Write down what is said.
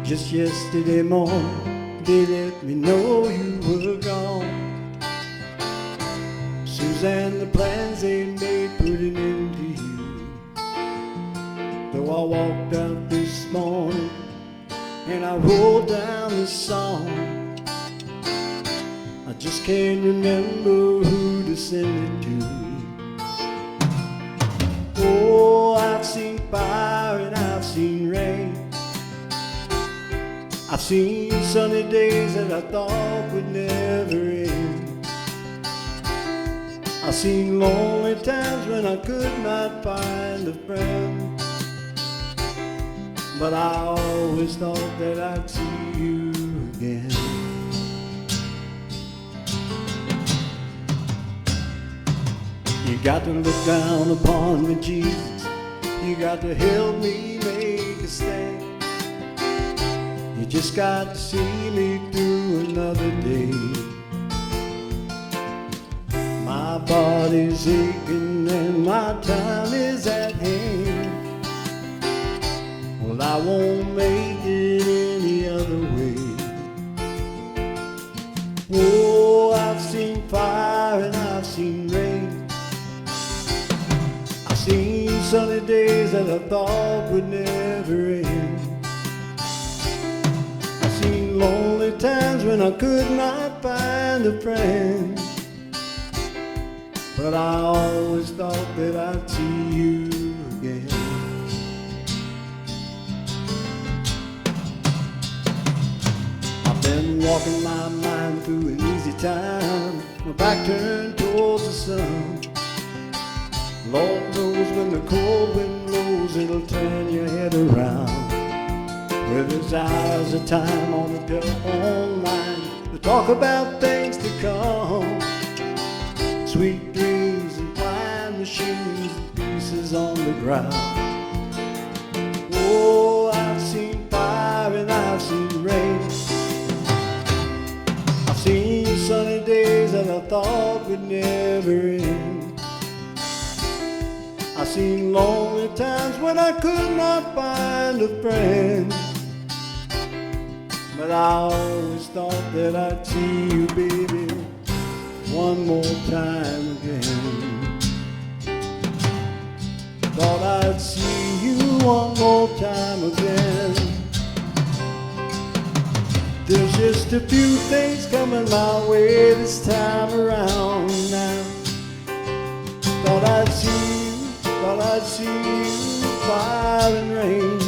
Just yesterday morning, they let me know you were gone. Suzanne, the plans they made put an end to you. Though I walked out this morning and I wrote down this song, I just can't remember who to send it to. Oh, I've seen fire and I've seen rain. I've seen sunny days that I thought would never end. I've seen lonely times when I could not find a friend. But I always thought that I'd see you again. You got to look down upon me, Jesus. You got to help me make a stand. You just got to see me through another day. My body's aching and my time is at hand. Well, I won't make it any other way. Oh, I've seen fire and I've seen rain. I've seen sunny days that I thought would never end. I've seen lonely times when I could not find a friend. But I always thought that I'd see you again. I've been walking my mind through an easy time, my back turned towards the sun. Lord knows when the cold wind blows, it'll turn your head around. Well, there's hours of time on the telephone line to talk about things to come. Sweet dreams and flying machines and pieces on the ground. Oh, I've seen fire and I've seen rain. I've seen sunny days that I thought would never end. I've seen lonely times when I could not find a friend. But I always thought that I'd see you, baby, one more time again. Thought I'd see you one more time again. There's just a few things coming my way this time around now. Thought I'd see you, fire and rain.